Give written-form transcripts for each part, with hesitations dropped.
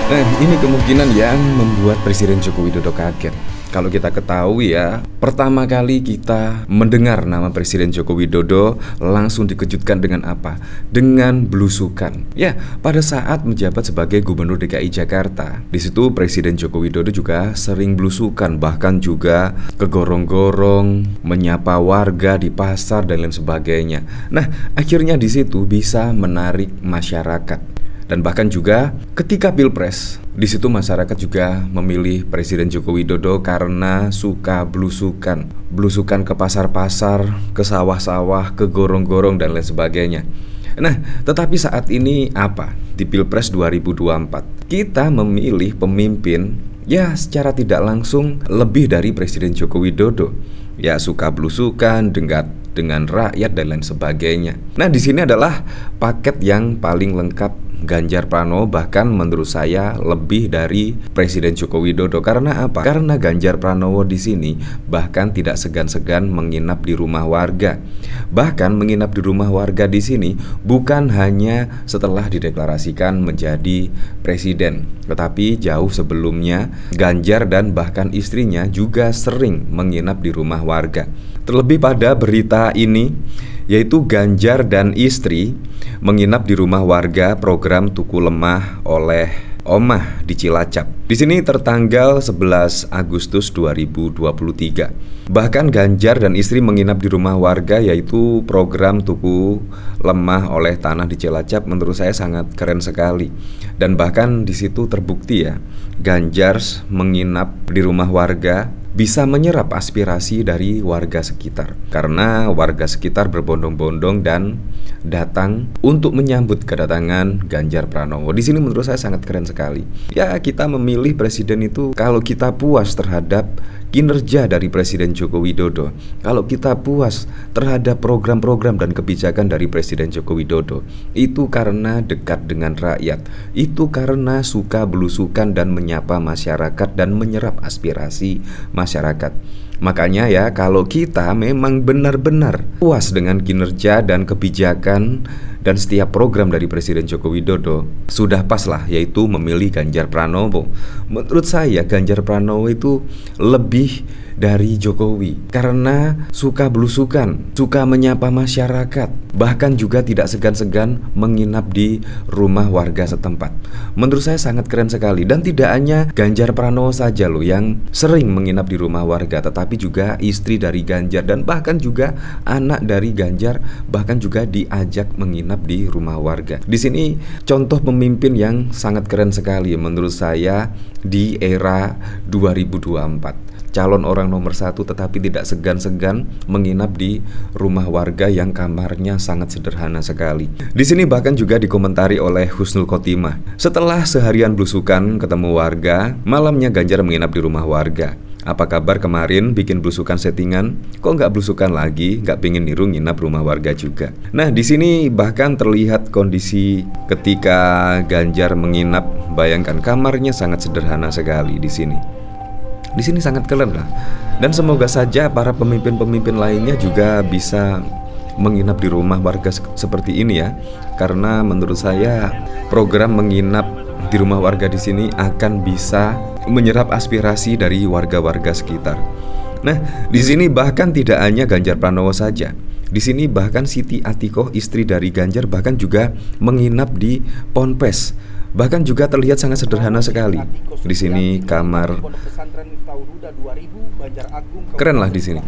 Ini kemungkinan yang membuat Presiden Joko Widodo kaget. Kalau kita ketahui ya, pertama kali kita mendengar nama Presiden Joko Widodo langsung dikejutkan dengan apa? Dengan belusukan. Ya, pada saat menjabat sebagai Gubernur DKI Jakarta, di situ Presiden Joko Widodo juga sering belusukan, bahkan juga kegorong-gorong, menyapa warga di pasar dan lain sebagainya. Nah, akhirnya di situ bisa menarik masyarakat. Dan bahkan juga ketika Pilpres, di situ masyarakat juga memilih Presiden Joko Widodo karena suka belusukan. Belusukan ke pasar-pasar, ke sawah-sawah, ke gorong-gorong dan lain sebagainya. Nah, tetapi saat ini apa? Di Pilpres 2024, kita memilih pemimpin ya secara tidak langsung lebih dari Presiden Joko Widodo. Ya, suka belusukan, dengan rakyat dan lain sebagainya. Nah, di sini adalah paket yang paling lengkap Ganjar Pranowo, bahkan menurut saya lebih dari Presiden Joko Widodo. Karena apa? Karena Ganjar Pranowo di sini bahkan tidak segan-segan menginap di rumah warga. Bahkan menginap di rumah warga di sini bukan hanya setelah dideklarasikan menjadi presiden, tetapi jauh sebelumnya Ganjar dan bahkan istrinya juga sering menginap di rumah warga. Terlebih pada berita ini, yaitu Ganjar dan istri menginap di rumah warga program Tuku Lemah oleh Omah di Cilacap. Di sini tertanggal 11 Agustus 2023. Bahkan Ganjar dan istri menginap di rumah warga, yaitu program Tuku Lemah oleh Tanah di Cilacap. Menurut saya sangat keren sekali. Dan bahkan di situ terbukti ya, Ganjar menginap di rumah warga bisa menyerap aspirasi dari warga sekitar, karena warga sekitar berbondong-bondong dan datang untuk menyambut kedatangan Ganjar Pranowo. Di sini menurut saya sangat keren sekali. Ya, kita memilih presiden itu kalau kita puas terhadap kinerja dari Presiden Joko Widodo, kalau kita puas terhadap program-program dan kebijakan dari Presiden Joko Widodo, itu karena dekat dengan rakyat, itu karena suka belusukan dan menyapa masyarakat dan menyerap aspirasi masyarakat. Makanya ya, kalau kita memang benar-benar puas dengan kinerja dan kebijakan dan setiap program dari Presiden Joko Widodo, sudah pas lah, yaitu memilih Ganjar Pranowo. Menurut saya Ganjar Pranowo itu lebih dari Jokowi karena suka belusukan, suka menyapa masyarakat, bahkan juga tidak segan-segan menginap di rumah warga setempat. Menurut saya sangat keren sekali. Dan tidak hanya Ganjar Pranowo saja loh yang sering menginap di rumah warga, tetapi juga istri dari Ganjar dan bahkan juga anak dari Ganjar bahkan juga diajak menginap di rumah warga. Di sini contoh pemimpin yang sangat keren sekali menurut saya di era 2024. Calon orang nomor satu tetapi tidak segan-segan menginap di rumah warga yang kamarnya sangat sederhana sekali. Di sini bahkan juga dikomentari oleh Husnul Khotimah. Setelah seharian belusukan ketemu warga, malamnya Ganjar menginap di rumah warga. Apa kabar kemarin bikin belusukan settingan? Kok nggak belusukan lagi? Nggak pingin niru nginap rumah warga juga. Nah, di sini bahkan terlihat kondisi ketika Ganjar menginap. Bayangkan kamarnya sangat sederhana sekali di sini. Di sini sangat keren lah. Dan semoga saja para pemimpin-pemimpin lainnya juga bisa menginap di rumah warga seperti ini ya. Karena menurut saya program menginap di rumah warga di sini akan bisa menyerap aspirasi dari warga-warga sekitar. Nah, di sini bahkan tidak hanya Ganjar Pranowo saja. Di sini bahkan Siti Atikoh, istri dari Ganjar, bahkan juga menginap di Ponpes. Bahkan juga terlihat sangat sederhana sekali. Di sini kamar keren lah di sini.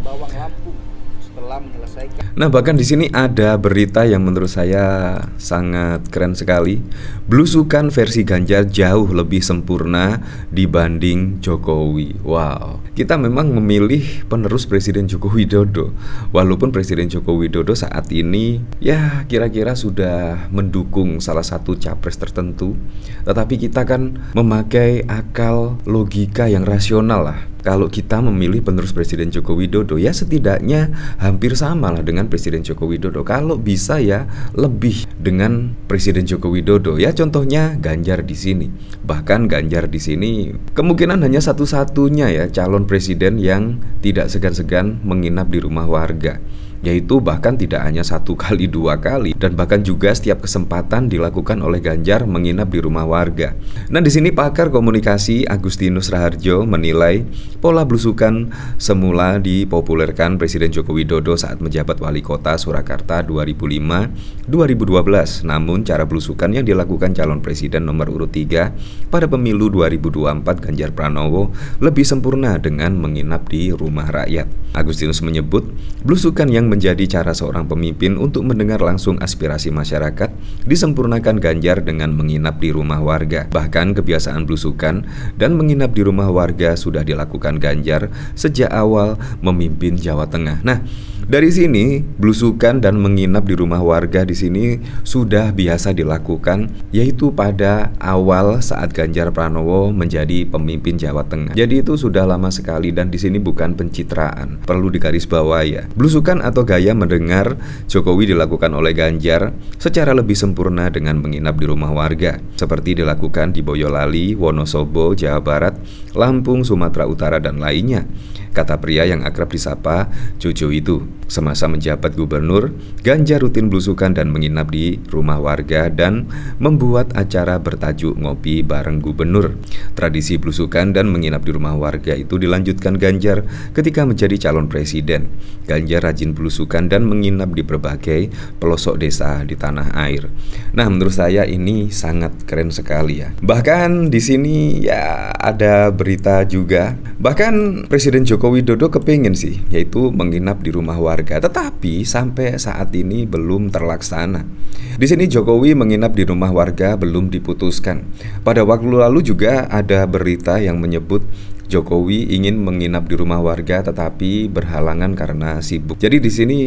Nah, bahkan di sini ada berita yang menurut saya sangat keren sekali. Belusukan versi Ganjar jauh lebih sempurna dibanding Jokowi. Wow, kita memang memilih penerus Presiden Joko Widodo. Walaupun Presiden Joko Widodo saat ini ya kira-kira sudah mendukung salah satu capres tertentu, tetapi kita kan memakai akal logika yang rasional lah. Kalau kita memilih penerus Presiden Joko Widodo, ya setidaknya hampir sama lah dengan Presiden Joko Widodo. Kalau bisa ya lebih dengan Presiden Joko Widodo. Ya contohnya Ganjar di sini. Bahkan Ganjar di sini kemungkinan hanya satu-satunya ya calon presiden yang tidak segan-segan menginap di rumah warga. yaitu bahkan tidak hanya 1 kali 2 kali, dan bahkan juga setiap kesempatan dilakukan oleh Ganjar menginap di rumah warga. Nah, di sini pakar komunikasi Agustinus Raharjo menilai pola belusukan semula dipopulerkan Presiden Joko Widodo saat menjabat wali kota Surakarta 2005-2012. Namun cara belusukan yang dilakukan calon presiden nomor urut 3 pada pemilu 2024 Ganjar Pranowo lebih sempurna dengan menginap di rumah rakyat. Agustinus menyebut belusukan yang menjadi cara seorang pemimpin untuk mendengar langsung aspirasi masyarakat disempurnakan Ganjar dengan menginap di rumah warga. Bahkan kebiasaan belusukan dan menginap di rumah warga sudah dilakukan Ganjar sejak awal memimpin Jawa Tengah. Nah, dari sini belusukan dan menginap di rumah warga di sini sudah biasa dilakukan, yaitu pada awal saat Ganjar Pranowo menjadi pemimpin Jawa Tengah. Jadi itu sudah lama sekali, dan di sini bukan pencitraan. Perlu digarisbawahi ya. Belusukan atau gaya mendengar Jokowi dilakukan oleh Ganjar secara lebih sempurna dengan menginap di rumah warga, seperti dilakukan di Boyolali, Wonosobo, Jawa Barat, Lampung, Sumatera Utara, dan lainnya. Kata pria yang akrab disapa Jojo itu. Semasa menjabat gubernur, Ganjar rutin belusukan dan menginap di rumah warga dan membuat acara bertajuk Ngopi Bareng Gubernur. Tradisi belusukan dan menginap di rumah warga itu dilanjutkan Ganjar ketika menjadi calon presiden. Ganjar rajin belusukan dan menginap di berbagai pelosok desa di tanah air. Nah, menurut saya ini sangat keren sekali ya. Bahkan di sini ya ada berita juga. Bahkan Presiden Joko Widodo kepingin sih, yaitu menginap di rumah warga, tetapi sampai saat ini belum terlaksana. Di sini Jokowi menginap di rumah warga belum diputuskan. Pada waktu lalu juga ada berita yang menyebut Jokowi ingin menginap di rumah warga tetapi berhalangan karena sibuk. Jadi di sini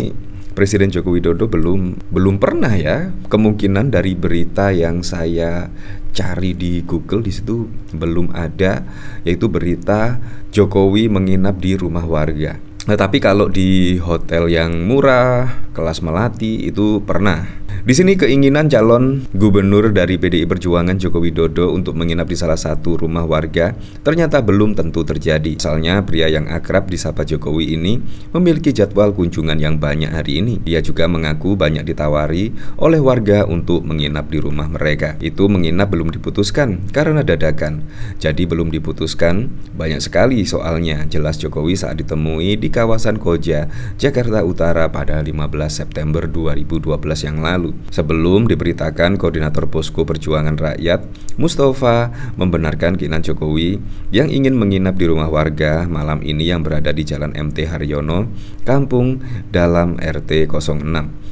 Presiden Joko Widodo belum pernah ya, kemungkinan dari berita yang saya cari di Google di situ belum ada, yaitu berita Jokowi menginap di rumah warga. Nah, tapi kalau di hotel yang murah, kelas melati itu pernah. Di sini keinginan calon gubernur dari PDI Perjuangan Joko Widodo untuk menginap di salah satu rumah warga ternyata belum tentu terjadi. Misalnya pria yang akrab disapa Jokowi ini memiliki jadwal kunjungan yang banyak hari ini. Dia juga mengaku banyak ditawari oleh warga untuk menginap di rumah mereka. Itu menginap belum diputuskan karena dadakan. Jadi belum diputuskan banyak sekali soalnya. Jelas Jokowi saat ditemui di kawasan Koja, Jakarta Utara pada 15 September 2012 yang lalu. Sebelum diberitakan Koordinator Posko Perjuangan Rakyat Mustafa membenarkan keinginan Jokowi yang ingin menginap di rumah warga malam ini yang berada di Jalan MT Haryono, Kampung Dalam RT 06,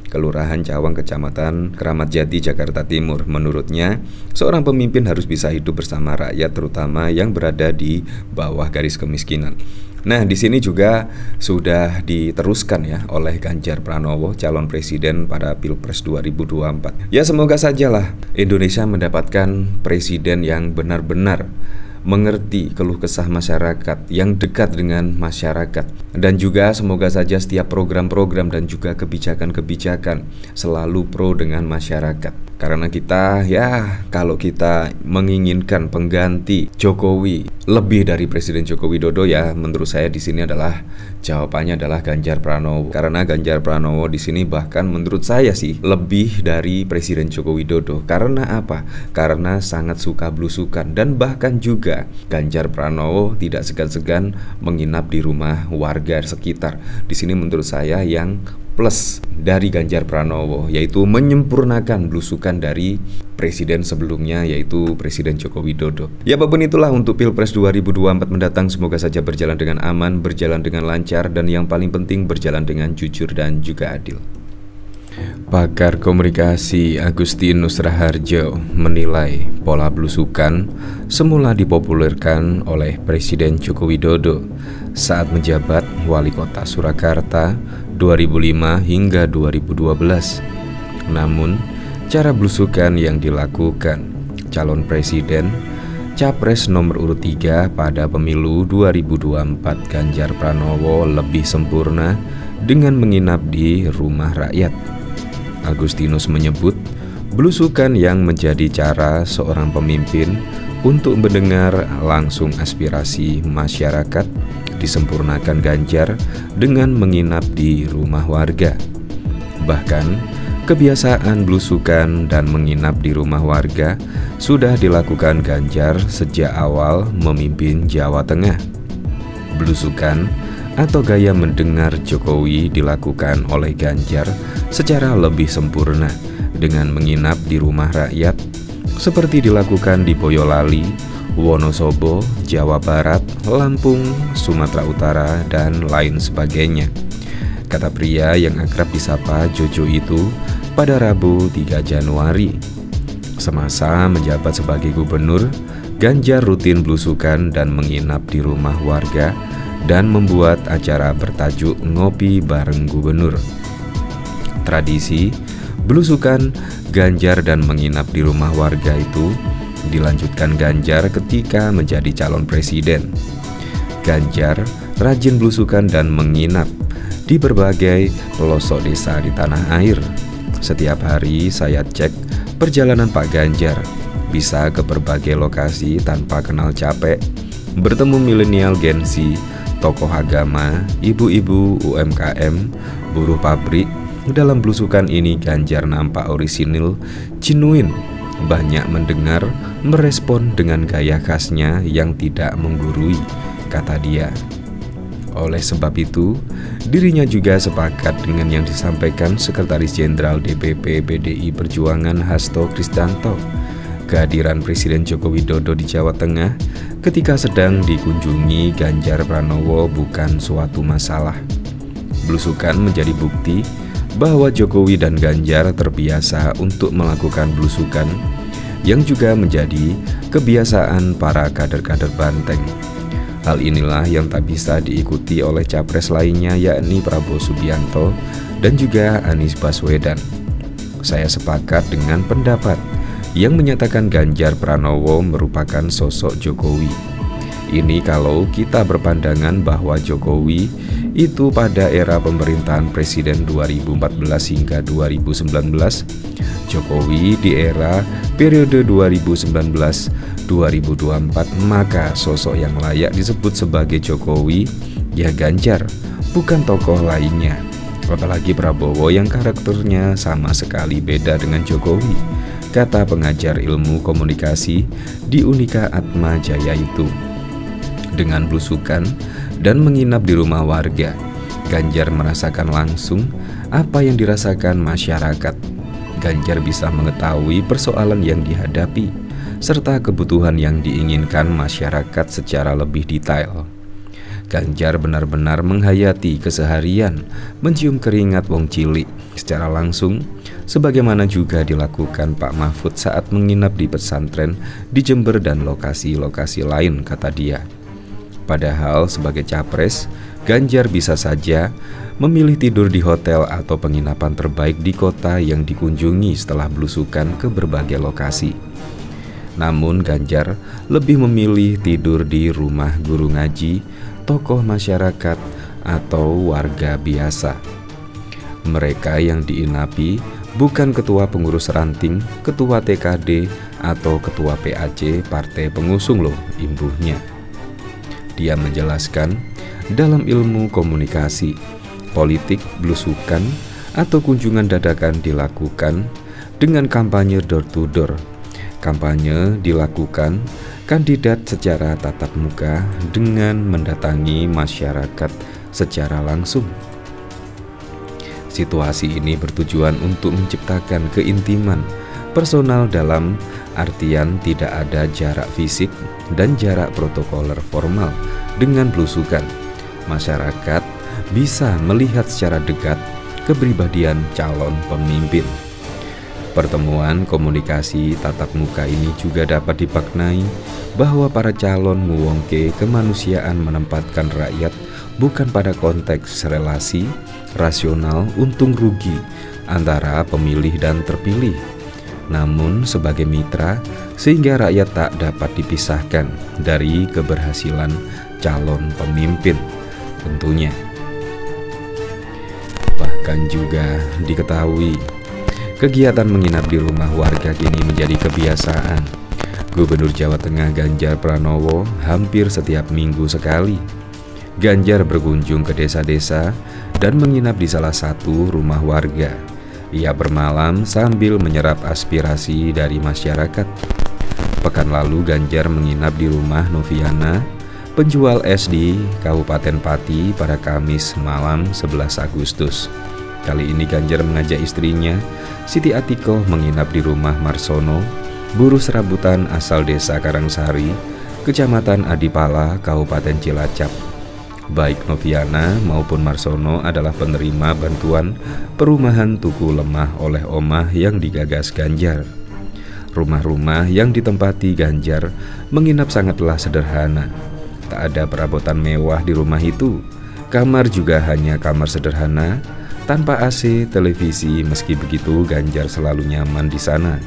Kelurahan Cawang, Kecamatan Keramat Jati, Jakarta Timur. Menurutnya, seorang pemimpin harus bisa hidup bersama rakyat, terutama yang berada di bawah garis kemiskinan. Nah, di sini juga sudah diteruskan ya oleh Ganjar Pranowo, calon presiden pada Pilpres 2024. Ya, semoga sajalah Indonesia mendapatkan presiden yang benar-benar mengerti keluh kesah masyarakat, yang dekat dengan masyarakat, dan juga semoga saja setiap program-program dan juga kebijakan-kebijakan selalu pro dengan masyarakat. Karena kita ya, kalau kita menginginkan pengganti Jokowi lebih dari Presiden Joko Widodo, ya menurut saya di sini adalah jawabannya adalah Ganjar Pranowo. Karena Ganjar Pranowo di sini bahkan menurut saya sih lebih dari Presiden Joko Widodo. Karena apa? Karena sangat suka belusukan, dan bahkan juga Ganjar Pranowo tidak segan-segan menginap di rumah warga sekitar. Di sini menurut saya yang plus dari Ganjar Pranowo, yaitu menyempurnakan belusukan dari presiden sebelumnya, yaitu Presiden Joko Widodo. Ya, apapun itulah untuk Pilpres 2024 mendatang, semoga saja berjalan dengan aman, berjalan dengan lancar, dan yang paling penting berjalan dengan jujur dan juga adil. Pakar komunikasi Agustinus Raharjo menilai pola belusukan semula dipopulerkan oleh Presiden Joko Widodo saat menjabat wali kota Surakarta 2005 hingga 2012. Namun, cara belusukan yang dilakukan calon presiden Capres nomor urut 3 pada pemilu 2024 Ganjar Pranowo lebih sempurna dengan menginap di rumah rakyat. Agustinus menyebut belusukan yang menjadi cara seorang pemimpin untuk mendengar langsung aspirasi masyarakat disempurnakan Ganjar dengan menginap di rumah warga. Bahkan, kebiasaan belusukan dan menginap di rumah warga sudah dilakukan Ganjar sejak awal memimpin Jawa Tengah. Belusukan atau gaya mendengar Jokowi dilakukan oleh Ganjar secara lebih sempurna dengan menginap di rumah rakyat seperti dilakukan di Boyolali, Wonosobo, Jawa Barat, Lampung, Sumatera Utara, dan lain sebagainya. Kata pria yang akrab disapa Jojo itu pada Rabu 3 Januari. Semasa menjabat sebagai gubernur, Ganjar rutin belusukan dan menginap di rumah warga dan membuat acara bertajuk Ngopi Bareng Gubernur. Tradisi belusukan Ganjar dan menginap di rumah warga itu dilanjutkan Ganjar ketika menjadi calon presiden. Ganjar rajin belusukan dan menginap di berbagai pelosok desa di tanah air. Setiap hari saya cek perjalanan Pak Ganjar, bisa ke berbagai lokasi tanpa kenal capek, bertemu milenial Gen Z, tokoh agama, ibu-ibu UMKM, buruh pabrik. Dalam belusukan ini Ganjar nampak orisinil, genuine, banyak mendengar, merespon dengan gaya khasnya yang tidak menggurui, kata dia. Oleh sebab itu, dirinya juga sepakat dengan yang disampaikan Sekretaris Jenderal DPP PDI Perjuangan Hasto Kristianto. Kehadiran Presiden Joko Widodo di Jawa Tengah ketika sedang dikunjungi Ganjar Pranowo bukan suatu masalah. Belusukan menjadi bukti bahwa Jokowi dan Ganjar terbiasa untuk melakukan belusukan yang juga menjadi kebiasaan para kader-kader Banteng. Hal inilah yang tak bisa diikuti oleh capres lainnya, yakni Prabowo Subianto dan juga Anies Baswedan. Saya sepakat dengan pendapat yang menyatakan Ganjar Pranowo merupakan sosok Jokowi. Ini kalau kita berpandangan bahwa Jokowi itu pada era pemerintahan Presiden 2014 hingga 2019, Jokowi di era periode 2019-2024, maka sosok yang layak disebut sebagai Jokowi ya Ganjar, bukan tokoh lainnya. Apalagi Prabowo yang karakternya sama sekali beda dengan Jokowi, kata pengajar ilmu komunikasi di Unika Atma Jaya itu. Dengan belusukan dan menginap di rumah warga, Ganjar merasakan langsung apa yang dirasakan masyarakat. Ganjar bisa mengetahui persoalan yang dihadapi serta kebutuhan yang diinginkan masyarakat secara lebih detail. Ganjar benar-benar menghayati keseharian, mencium keringat wong cilik secara langsung, sebagaimana juga dilakukan Pak Mahfud saat menginap di pesantren di Jember dan lokasi-lokasi lain, kata dia. Padahal sebagai capres, Ganjar bisa saja memilih tidur di hotel atau penginapan terbaik di kota yang dikunjungi setelah belusukan ke berbagai lokasi. Namun Ganjar lebih memilih tidur di rumah guru ngaji, tokoh masyarakat, atau warga biasa. Mereka yang diinapi bukan ketua pengurus ranting, ketua TKD, atau ketua PAC partai pengusung loh, imbuhnya. Dia menjelaskan, dalam ilmu komunikasi, politik belusukan atau kunjungan dadakan dilakukan dengan kampanye door to door. Kampanye dilakukan kandidat secara tatap muka dengan mendatangi masyarakat secara langsung. Situasi ini bertujuan untuk menciptakan keintiman personal dalam artian tidak ada jarak fisik dan jarak protokoler formal. Dengan belusukan, masyarakat bisa melihat secara dekat kepribadian calon pemimpin. Pertemuan komunikasi tatap muka ini juga dapat dimaknai bahwa para calon nguwongke kemanusiaan menempatkan rakyat bukan pada konteks relasi rasional untung rugi antara pemilih dan terpilih, namun sebagai mitra sehingga rakyat tak dapat dipisahkan dari keberhasilan calon pemimpin tentunya. Bahkan juga diketahui kegiatan menginap di rumah warga kini menjadi kebiasaan. Gubernur Jawa Tengah Ganjar Pranowo hampir setiap minggu sekali. Ganjar berkunjung ke desa-desa dan menginap di salah satu rumah warga. Ia bermalam sambil menyerap aspirasi dari masyarakat. Pekan lalu Ganjar menginap di rumah Noviana, penjual es di Kabupaten Pati pada Kamis malam 11 Agustus. Kali ini Ganjar mengajak istrinya, Siti Atikoh, menginap di rumah Marsono, buruh serabutan asal desa Karangsari, Kecamatan Adipala, Kabupaten Cilacap. Baik Noviana maupun Marsono adalah penerima bantuan perumahan Tugu Lemah oleh Omah yang digagas Ganjar. Rumah-rumah yang ditempati Ganjar menginap sangatlah sederhana. Tak ada perabotan mewah di rumah itu. Kamar juga hanya kamar sederhana, tanpa AC, televisi. Meski begitu, Ganjar selalu nyaman di sana.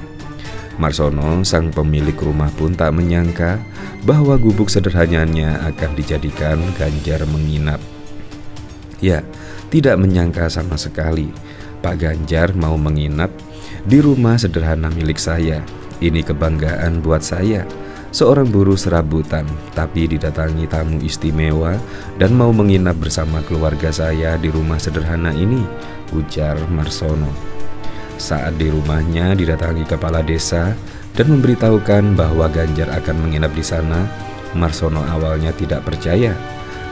Marsono, sang pemilik rumah, pun tak menyangka bahwa gubuk sederhananya akan dijadikan Ganjar menginap. Ya, tidak menyangka sama sekali Pak Ganjar mau menginap di rumah sederhana milik saya. Ini kebanggaan buat saya, seorang buruh serabutan, tapi didatangi tamu istimewa dan mau menginap bersama keluarga saya di rumah sederhana ini, ujar Marsono. Saat di rumahnya didatangi kepala desa dan memberitahukan bahwa Ganjar akan menginap di sana, Marsono awalnya tidak percaya.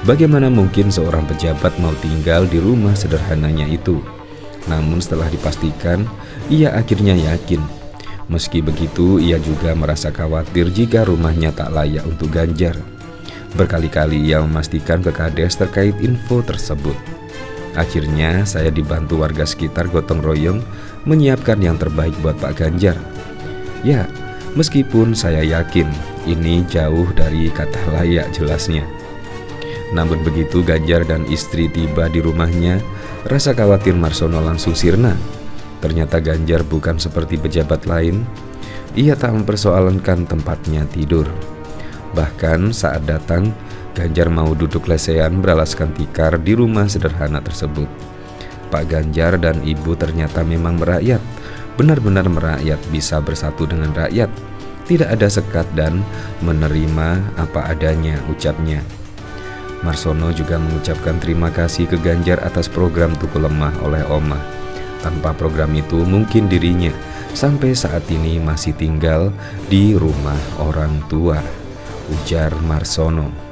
Bagaimana mungkin seorang pejabat mau tinggal di rumah sederhananya itu? Namun setelah dipastikan, ia akhirnya yakin. Meski begitu, ia juga merasa khawatir jika rumahnya tak layak untuk Ganjar. Berkali-kali ia memastikan ke Kades terkait info tersebut. Akhirnya saya dibantu warga sekitar gotong royong menyiapkan yang terbaik buat Pak Ganjar. Ya, meskipun saya yakin ini jauh dari kata layak jelasnya. Namun begitu Ganjar dan istri tiba di rumahnya, rasa khawatir Marsono langsung sirna. Ternyata Ganjar bukan seperti pejabat lain. Ia tak mempersoalkan tempatnya tidur. Bahkan saat datang, Ganjar mau duduk lesehan beralaskan tikar di rumah sederhana tersebut. Pak Ganjar dan ibu ternyata memang merakyat, benar-benar merakyat, bisa bersatu dengan rakyat. Tidak ada sekat dan menerima apa adanya, ucapnya. Marsono juga mengucapkan terima kasih ke Ganjar atas program Tugu Lemah oleh Omah. Tanpa program itu mungkin dirinya sampai saat ini masih tinggal di rumah orang tua, ujar Marsono.